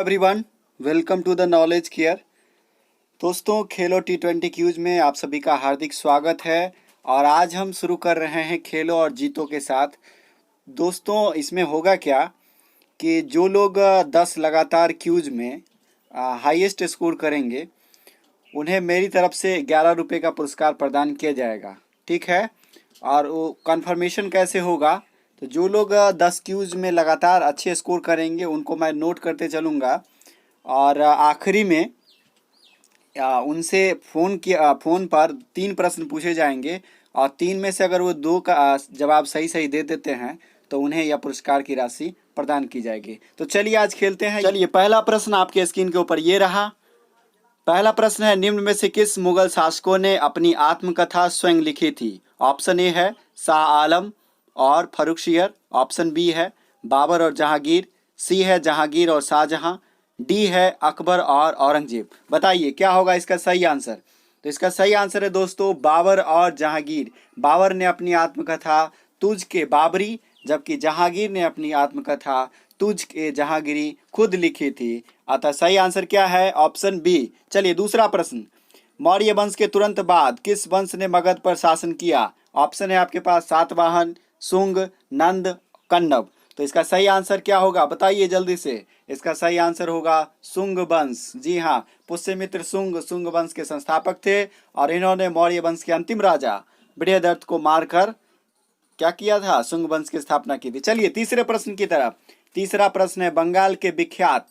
Everyone, welcome to the knowledge care. दोस्तों, खेलो T20 cues में आप सभी का हार्दिक स्वागत है। और आज हम शुरू कर रहे हैं खेलो और जीतो के साथ। दोस्तों, इसमें होगा क्या कि जो लोग 10 लगातार क्यूज में हाईएस्ट स्कोर करेंगे उन्हें मेरी तरफ से 11 रुपये का पुरस्कार प्रदान किया जाएगा। ठीक है। और वो कन्फर्मेशन कैसे होगा, तो जो लोग 10 क्यूज में लगातार अच्छे स्कोर करेंगे उनको मैं नोट करते चलूँगा। और आखिरी में उनसे फ़ोन पर 3 प्रश्न पूछे जाएंगे और 3 में से अगर वो 2 का जवाब सही सही दे देते हैं तो उन्हें यह पुरस्कार की राशि प्रदान की जाएगी। तो चलिए आज खेलते हैं। चलिए, पहला प्रश्न आपके स्क्रीन के ऊपर ये रहा। पहला प्रश्न है, निम्न में से किस मुगल शासकों ने अपनी आत्मकथा स्वयं लिखी थी? ऑप्शन ए है शाह आलम और फर्रुखशियर, ऑप्शन बी है बाबर और जहांगीर, सी है जहांगीर और शाहजहां, डी है अकबर और औरंगजेब। बताइए क्या होगा इसका सही आंसर। तो इसका सही आंसर है दोस्तों बाबर और जहांगीर। बाबर ने अपनी आत्मकथा तुझ के बाबरी, जबकि जहांगीर ने अपनी आत्मकथा तुझ के जहांगीरी खुद लिखी थी। अतः सही आंसर क्या है? Option B. चलिए दूसरा प्रश्न, मौर्य वंश के तुरंत बाद किस वंश ने मगध पर शासन किया? ऑप्शन है आपके पास सातवाहन, शुंग, नंद, कण्व। तो इसका सही आंसर क्या होगा बताइए जल्दी से। इसका सही आंसर होगा शुंग वंश। जी हाँ, पुष्यमित्र शुंग वंश के संस्थापक थे और इन्होंने मौर्य वंश के अंतिम राजा बृहदरथ को मारकर क्या किया था? शुंग वंश की स्थापना की थी। चलिए तीसरे प्रश्न की तरफ। तीसरा प्रश्न है, बंगाल के विख्यात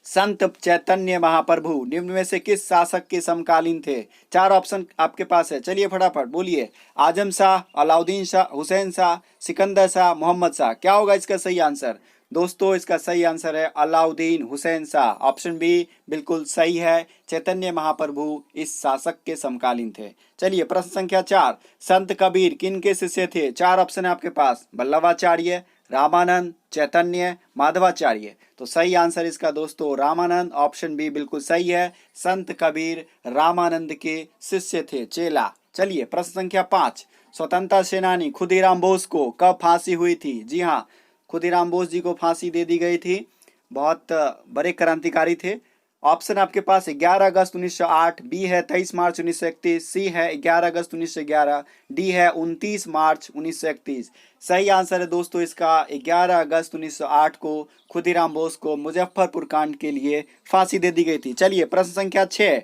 संत चैतन्य महाप्रभु निम्न में से किस शासक के समकालीन थे? 4 ऑप्शन आपके पास है, चलिए फटाफट बोलिए। आजम शाह, अलाउद्दीन शाह, हुसैन शाह, सिकंदर शाह, मोहम्मद शाह। क्या होगा इसका सही आंसर? दोस्तों, इसका सही आंसर है अलाउद्दीन हुसैन शाह। ऑप्शन बी बिल्कुल सही है। चैतन्य महाप्रभु इस शासक के समकालीन थे। चलिए प्रश्न संख्या 4, संत कबीर किन के शिष्य थे? 4 ऑप्शन है आपके पास, वल्लभाचार्य, रामानंद, चैतन्य, माधवाचार्य। तो सही आंसर इसका दोस्तों रामानंद, ऑप्शन बी बिल्कुल सही है। संत कबीर रामानंद के शिष्य थे, चेला। चलिए प्रश्न संख्या 5, स्वतंत्रता सेनानी खुदीराम बोस को कब फांसी हुई थी? जी हाँ, खुदीराम बोस जी को फांसी दे दी गई थी। बहुत बड़े क्रांतिकारी थे। ऑप्शन आपके पास 11 अगस्त 1908, बी है 23 मार्च 1931, सी है 11 अगस्त 1911, डी है 29 मार्च 1931। सही आंसर है दोस्तों इसका 11 अगस्त 1908 को खुदीराम बोस को मुजफ्फरपुर कांड के लिए फांसी दे दी गई थी। चलिए प्रश्न संख्या 6,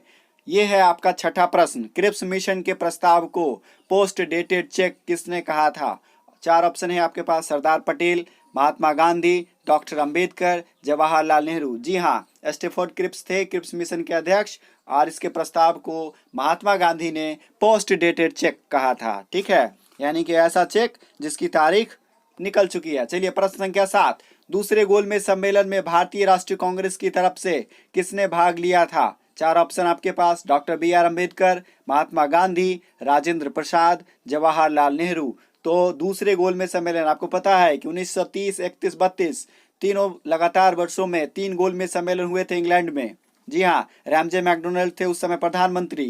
ये है आपका छठा प्रश्न, क्रिप्स मिशन के प्रस्ताव को पोस्ट डेटेड चेक किसने कहा था? 4 ऑप्शन है आपके पास, सरदार पटेल, महात्मा गांधी, डॉक्टर अंबेडकर, जवाहरलाल नेहरू। जी हाँ, स्टेफोर्ड क्रिप्स थे क्रिप्स मिशन के अध्यक्ष और इसके प्रस्ताव को महात्मा गांधी ने पोस्ट डेटेड चेक कहा था। ठीक है, यानी कि ऐसा चेक जिसकी तारीख निकल चुकी है। चलिए प्रश्न संख्या 7, दूसरे गोलमेज सम्मेलन में भारतीय राष्ट्रीय कांग्रेस की तरफ से किसने भाग लिया था? 4 ऑप्शन आपके पास, डॉक्टर BR अम्बेडकर, महात्मा गांधी, राजेंद्र प्रसाद, जवाहरलाल नेहरू। तो दूसरे गोलमेज सम्मेलन आपको पता है कि 1930, 31, 32 तीनों लगातार वर्षों में 3 गोलमेज सम्मेलन हुए थे इंग्लैंड में। जी हाँ, रैमजे मैकडोनल्ड थे उस समय प्रधानमंत्री।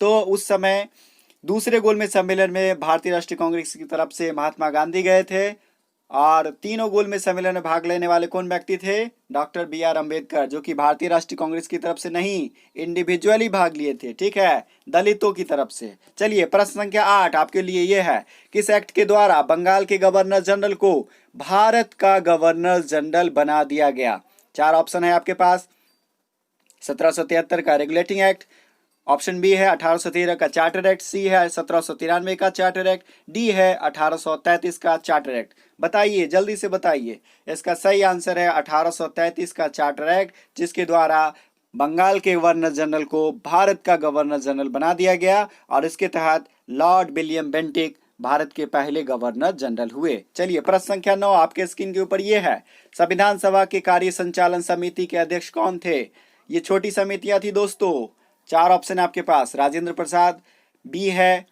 तो उस समय दूसरे गोलमेज सम्मेलन में भारतीय राष्ट्रीय कांग्रेस की तरफ से महात्मा गांधी गए थे और तीनों गोलमेज सम्मेलन में भाग लेने वाले कौन व्यक्ति थे? डॉक्टर BR अम्बेडकर, जो कि भारतीय राष्ट्रीय कांग्रेस की तरफ से नहीं, इंडिविजुअली भाग लिए थे। ठीक है, दलितों की तरफ से। चलिए प्रश्न संख्या 8 आपके लिए ये है, किस एक्ट के द्वारा बंगाल के गवर्नर जनरल को भारत का गवर्नर जनरल बना दिया गया? 4 ऑप्शन है आपके पास, 1773 का रेगुलेटिंग एक्ट, ऑप्शन बी है 1813 का चार्टर एक्ट, सी है 1793 का चार्टर एक्ट, डी है 1833 का चार्टर एक्ट। बताइए जल्दी से बताइए। इसका सही आंसर है 1833 का चार्टर एक्ट, जिसके द्वारा बंगाल के गवर्नर जनरल को भारत का गवर्नर जनरल बना दिया गया और इसके तहत लॉर्ड विलियम बेंटिक भारत के पहले गवर्नर जनरल हुए। चलिए प्रश्न संख्या 9 आपके स्क्रीन के ऊपर ये है, संविधान सभा के कार्य संचालन समिति के अध्यक्ष कौन थे? ये छोटी समितियां थी दोस्तों। 4 ऑप्शन आपके पास, राजेंद्र प्रसाद, बी है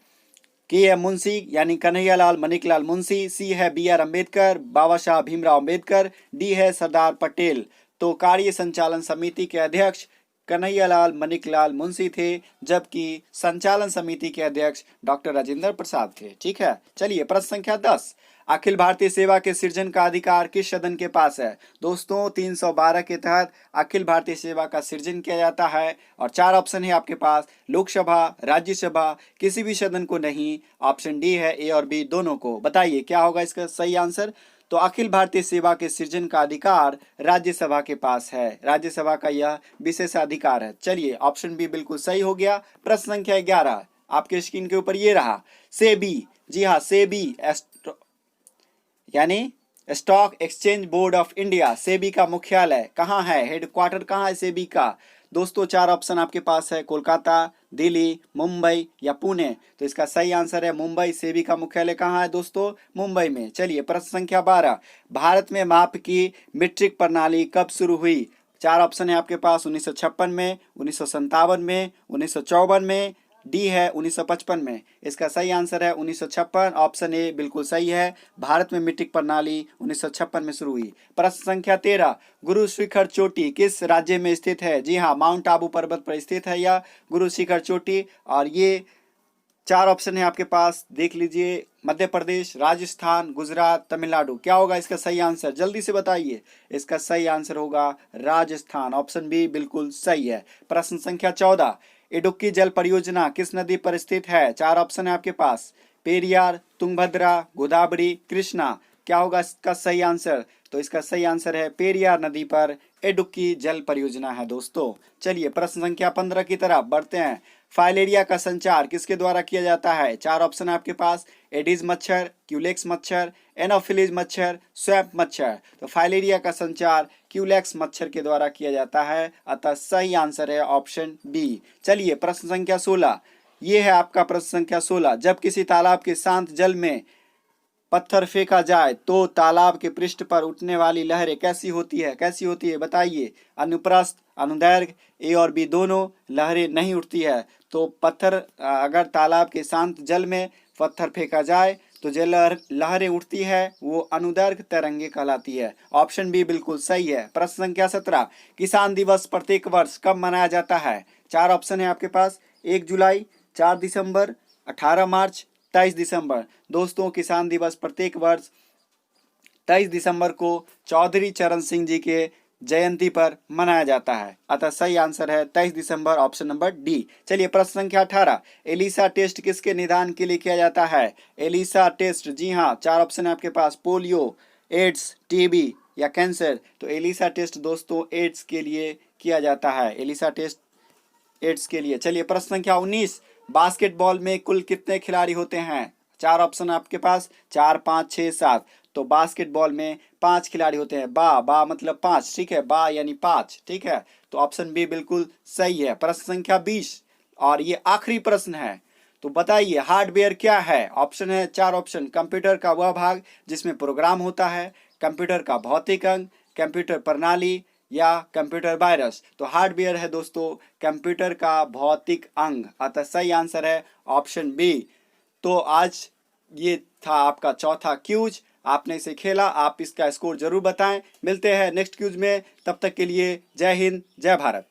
KM मुंशी यानी कन्हैयालाल मणिकलाल मुंशी, सी है BR अम्बेडकर, बाबा साहब भीमराव अम्बेडकर, डी है सरदार पटेल। तो कार्य संचालन समिति के अध्यक्ष कन्हैयालाल मणिकलाल मुंशी थे, जबकि संचालन समिति के अध्यक्ष डॉक्टर राजेंद्र प्रसाद थे। ठीक है, चलिए प्रश्न संख्या 10, अखिल भारतीय सेवा के सृजन का अधिकार किस सदन के पास है? दोस्तों 312 के तहत अखिल भारतीय सेवा का सृजन किया जाता है और 4 ऑप्शन है आपके पास, लोकसभा, राज्यसभा, किसी भी सदन को नहीं। ऑप्शन डी है, ए और बी दोनों को। बताइए क्या होगा इसका सही आंसर? तो अखिल भारतीय सेवा के सृजन का अधिकार राज्यसभा के पास है, राज्यसभा का यह विशेषाधिकार है। चलिए ऑप्शन बी बिल्कुल सही हो गया। प्रश्न संख्या 11 आपके स्क्रीन के ऊपर ये रहा। सेबी, जी हाँ सेबी यानी stock exchange board of India, SEBI का मुख्यालय कहाँ है, हेडक्वार्टर कहाँ है सेबी का? दोस्तों 4 ऑप्शन आपके पास है, कोलकाता, दिल्ली, मुंबई या पुणे। तो इसका सही आंसर है मुंबई। सेबी का मुख्यालय कहाँ है दोस्तों? मुंबई में। चलिए प्रश्न संख्या 12, भारत में माप की मीट्रिक प्रणाली कब शुरू हुई? 4 ऑप्शन है आपके पास, 1956 में, 1957 में, 1954 में, डी है 1955 में। इसका सही आंसर है 1956। ऑप्शन ए बिल्कुल सही है। भारत में मीट्रिक प्रणाली 1956 में शुरू हुई। प्रश्न संख्या 13, गुरु शिखर चोटी किस राज्य में स्थित है? जी हाँ, माउंट आबू पर्वत पर स्थित है यह गुरु शिखर चोटी। और ये 4 ऑप्शन है आपके पास, देख लीजिए, मध्य प्रदेश, राजस्थान, गुजरात, तमिलनाडु। क्या होगा इसका सही आंसर? जल्दी से बताइए। इसका सही आंसर होगा राजस्थान। ऑप्शन बी बिल्कुल सही है। प्रश्न संख्या 14, इडुक्की जल परियोजना किस नदी पर स्थित है? 4 ऑप्शन है आपके पास, पेरियार, तुंगभद्रा, गोदावरी, कृष्णा। क्या होगा इसका सही आंसर? तो इसका सही आंसर है पेरियार नदी पर इडुक्की जल परियोजना है दोस्तों। चलिए प्रश्न संख्या 15 की तरफ बढ़ते हैं। फाइलेरिया का संचार किसके द्वारा किया जाता है? 4 ऑप्शन है आपके पास, एडिस मच्छर, क्यूलेक्स मच्छर, एनोफिलीज मच्छर, स्वैप मच्छर। तो फाइलेरिया का संचार क्यूलेक्स मच्छर के द्वारा किया जाता है, अतः सही आंसर है ऑप्शन बी। चलिए प्रश्न संख्या 16, ये है आपका प्रश्न संख्या 16। जब किसी तालाब के शांत जल में पत्थर फेंका जाए तो तालाब के पृष्ठ पर उठने वाली लहरें कैसी होती है? कैसी होती है बताइए। अनुप्रस्थ, अनुदैर्घ्य, ए और बी दोनों। लहरें नहीं उठती है। तो पत्थर अगर तालाब के शांत जल में पत्थर फेंका जाए तो जो लहरें उठती है वो अनुदैर्घ्य तरंगे कहलाती है। ऑप्शन बी बिल्कुल सही है। प्रश्न संख्या 17, किसान दिवस प्रत्येक वर्ष कब मनाया जाता है? 4 ऑप्शन है आपके पास, 1 जुलाई, 4 दिसंबर, 18 मार्च, 23 दिसंबर। दोस्तों किसान दिवस प्रत्येक वर्ष 23 दिसंबर को चौधरी चरण सिंह जी के जयंती पर मनाया जाता है, अतः सही आंसर है 23 दिसंबर, ऑप्शन नंबर डी। चलिए प्रश्न संख्या 18, एलिसा टेस्ट किसके निदान के लिए किया जाता है? एलिसा टेस्ट, जी हाँ 4 ऑप्शन है आपके पास, पोलियो, एड्स, टीबी या कैंसर। तो एलिसा टेस्ट दोस्तों एड्स के लिए किया जाता है, एलिसा टेस्ट एड्स के लिए। चलिए प्रश्न संख्या 19, बास्केटबॉल में कुल कितने खिलाड़ी होते हैं? 4 ऑप्शन आपके पास, 4, 5, 6, 7। तो बास्केटबॉल में 5 खिलाड़ी होते हैं। बा मतलब 5, ठीक है, बा यानी 5, ठीक है। तो ऑप्शन बी बिल्कुल सही है। प्रश्न संख्या 20 और ये आखिरी प्रश्न है, तो बताइए हार्डवेयर क्या है? ऑप्शन है 4 ऑप्शन, कंप्यूटर का वह भाग जिसमें प्रोग्राम होता है, कंप्यूटर का भौतिक अंग, कंप्यूटर प्रणाली या कंप्यूटर वायरस। तो हार्डवेयर है दोस्तों कंप्यूटर का भौतिक अंग, अतः सही आंसर है ऑप्शन बी। तो आज ये था आपका चौथा क्यूज, आपने इसे खेला, आप इसका स्कोर जरूर बताएं। मिलते हैं नेक्स्ट क्यूज में, तब तक के लिए जय हिंद, जय भारत।